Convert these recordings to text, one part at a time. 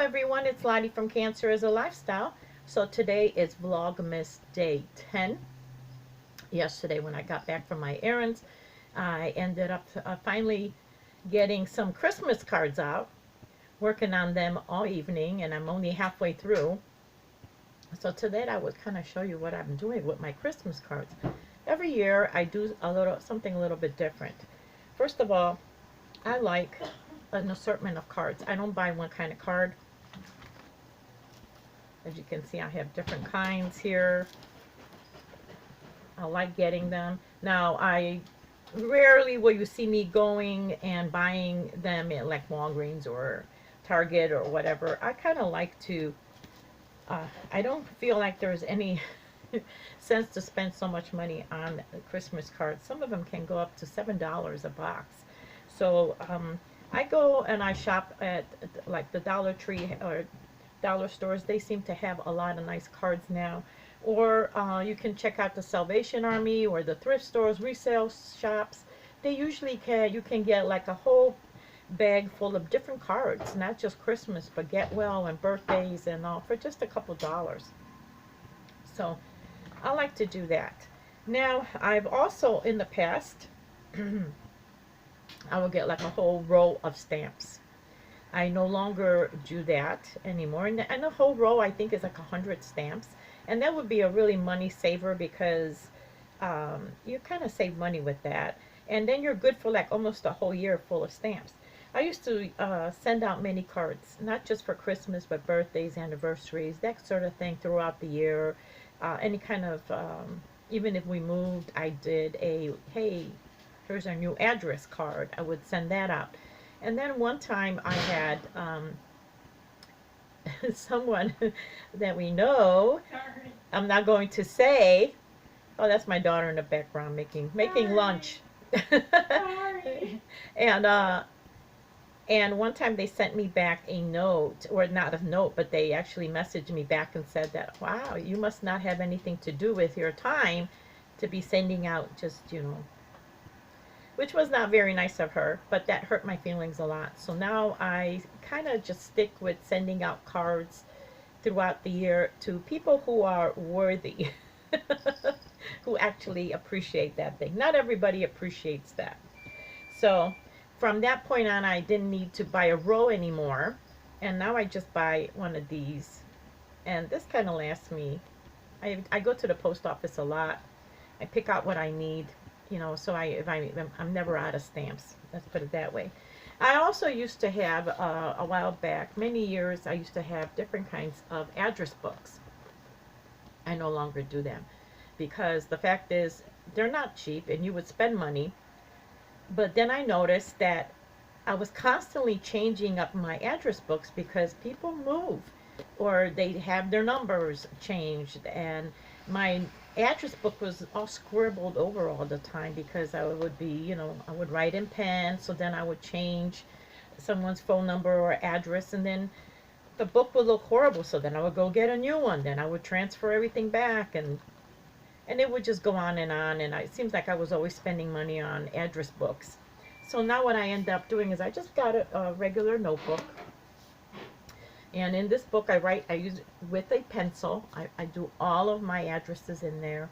everyone, it's Lottie from Cancer is a Lifestyle. So today is Vlogmas day 10. Yesterday when I got back from my errands, I ended up finally getting some Christmas cards out, working on them all evening, and I'm only halfway through. So today I would kind of show you what I'm doing with my Christmas cards. Every year I do something a little bit different. First of all, I like an assortment of cards. I don't buy one kind of card. As you can see, I have different kinds here. I like getting them. Now, I rarely will you see me going and buying them at like Walgreens or Target or whatever. I kind of like to, I don't feel like there's any sense to spend so much money on Christmas cards. Some of them can go up to $7 a box. So I go and I shop at like the Dollar Tree or dollar stores. They seem to have a lot of nice cards now. Or you can check out the Salvation Army or the thrift stores, resale shops. They usually you can get like a whole bag full of different cards, not just Christmas, but get well and birthdays and all for just a couple dollars. So I like to do that. Now, I've also in the past, I will get like a whole row of stamps. I no longer do that anymore. And a whole row, I think, is like 100 stamps. And that would be a really money saver because you kind of save money with that. And then you're good for like almost a whole year full of stamps. I used to send out many cards, not just for Christmas, but birthdays, anniversaries, that sort of thing throughout the year. Any kind of, even if we moved, I did a, hey, here's our new address card. I would send that out. And then one time I had someone that we know, sorry, I'm not going to say, oh, that's my daughter in the background making lunch. Sorry. And one time they sent me back a note, or not a note, but they actually messaged me back and said that, wow, you must not have anything to do with your time to be sending out just, you know, which was not very nice of her, but that hurt my feelings a lot. So now I kind of just stick with sending out cards throughout the year to people who are worthy, who actually appreciate that thing. Not everybody appreciates that. So from that point on, I didn't need to buy a row anymore. And now I just buy one of these. And this kind of lasts me. I go to the post office a lot. I pick out what I need. You know, so I'm never out of stamps. Let's put it that way. I also used to have, a while back, many years, I used to have different kinds of address books. I no longer do them because the fact is they're not cheap and you would spend money. But then I noticed that I was constantly changing up my address books because people move or they have their numbers changed, and my address book was all scribbled over all the time because I would be, you know, I would write in pen, so then I would change someone's phone number or address, and then the book would look horrible, so then I would go get a new one, then I would transfer everything back, and it would just go on, and it seems like I was always spending money on address books. So now what I end up doing is I just got a regular notebook. And in this book, I use it with a pencil. I do all of my addresses in there.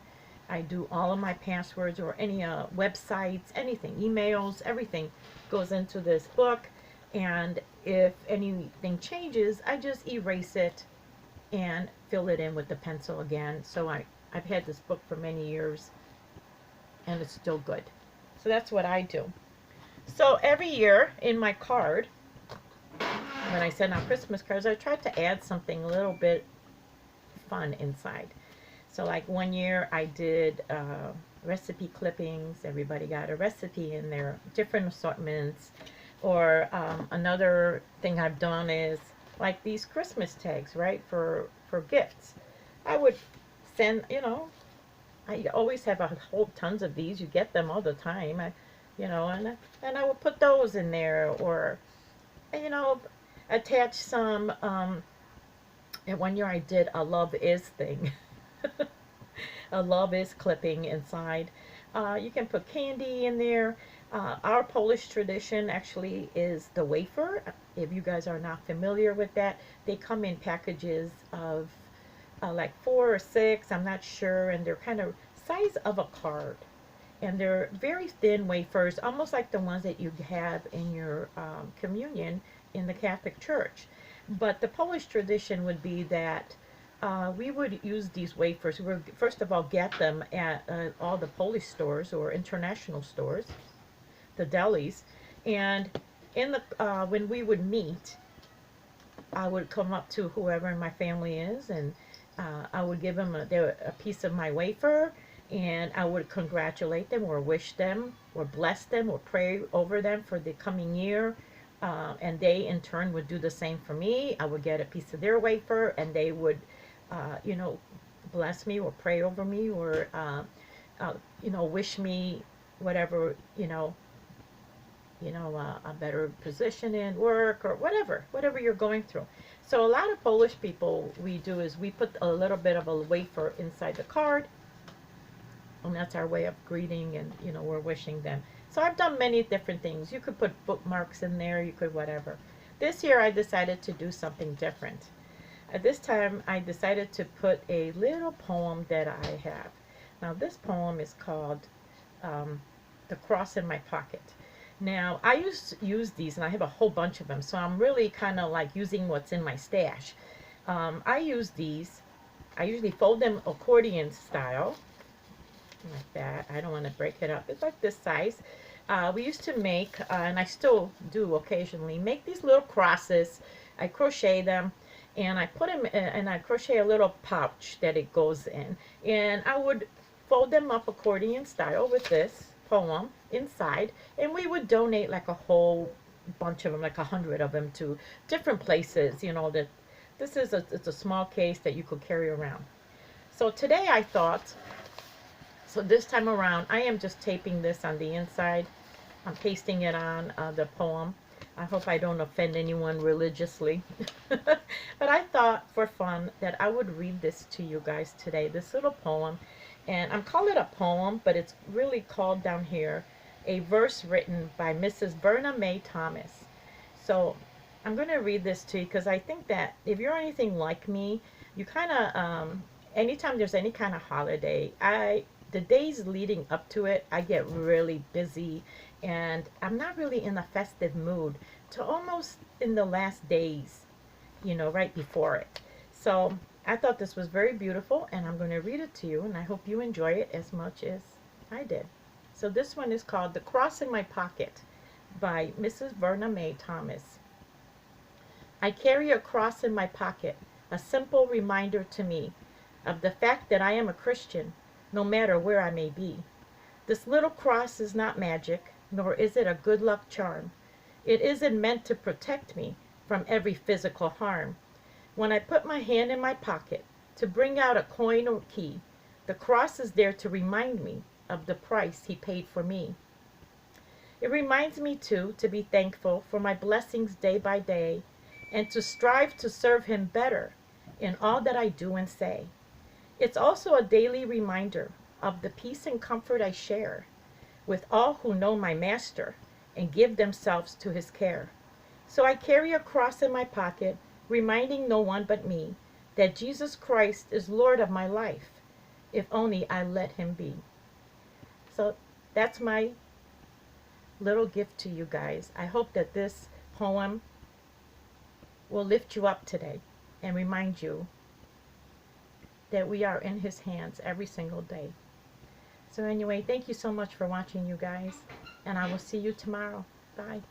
I do all of my passwords or any websites, anything, emails, everything goes into this book. And if anything changes, I just erase it and fill it in with the pencil again. So I've had this book for many years and it's still good. So that's what I do. So every year in my card, when I send out Christmas cards, I try to add something a little bit fun inside. So like one year I did recipe clippings. Everybody got a recipe in there, different assortments. Or another thing I've done is like these Christmas tags, right, for gifts. I would send, you know, I always have a whole tons of these. You get them all the time. You know, and I would put those in there, or, you know, attach some, and one year I did a love is thing. A love is clipping inside. You can put candy in there. Our Polish tradition actually is the wafer. If you guys are not familiar with that, they come in packages of like 4 or 6, I'm not sure, and they're kind of size of a card. And they're very thin wafers, almost like the ones that you have in your communion in the Catholic Church. But the Polish tradition would be that we would use these wafers. We would first of all get them at all the Polish stores or international stores, the delis, and in the when we would meet, I would come up to whoever my family is, and I would give them a piece of my wafer, and I would congratulate them or wish them or bless them or pray over them for the coming year. And they in turn would do the same for me. I would get a piece of their wafer, and they would, you know, bless me or pray over me or, you know, wish me whatever, a better position in work or whatever you're going through. So a lot of Polish people, we do is we put a little bit of a wafer inside the card, and that's our way of greeting, and we're wishing them. So I've done many different things. You could put bookmarks in there, you could whatever. This year I decided to do something different. At this time I decided to put a little poem that I have. Now this poem is called The Cross in My Pocket. Now, I used to use these, and I have a whole bunch of them, so I'm really kind of like using what's in my stash. I use these. I usually fold them accordion style, like that. I don't want to break it up. It's like this size. We used to make, and I still do occasionally, make these little crosses. I crochet them, and I put them, and I crochet a little pouch that it goes in. And I would fold them up accordion style with this poem inside, and we would donate like a whole bunch of them, like 100 of them, to different places. That this is it's a small case that you could carry around. So today I thought, so this time around I am just taping this on the inside. I'm pasting it on the poem. I hope I don't offend anyone religiously. But I thought for fun that I would read this to you guys today, this little poem. And I'm calling it a poem, but it's really called down here a verse written by Mrs. Verna Mae Thomas. So I'm going to read this to you because I think that if you're anything like me, you kind of, anytime there's any kind of holiday, the days leading up to it, I get really busy, and I'm not really in a festive mood to almost in the last days, right before it. So I thought this was very beautiful, and I'm going to read it to you, and I hope you enjoy it as much as I did. So this one is called The Cross in My Pocket by Mrs. Verna Mae Thomas. I carry a cross in my pocket, a simple reminder to me of the fact that I am a Christian, no matter where I may be. This little cross is not magic, nor is it a good luck charm. It isn't meant to protect me from every physical harm. When I put my hand in my pocket to bring out a coin or key, the cross is there to remind me of the price he paid for me. It reminds me, too, to be thankful for my blessings day by day, and to strive to serve him better in all that I do and say. It's also a daily reminder of the peace and comfort I share with all who know my Master and give themselves to his care. So I carry a cross in my pocket, reminding no one but me that Jesus Christ is Lord of my life, if only I let him be. So that's my little gift to you guys. I hope that this poem will lift you up today and remind you that we are in his hands every single day. So anyway, thank you so much for watching, you guys, and I will see you tomorrow. Bye.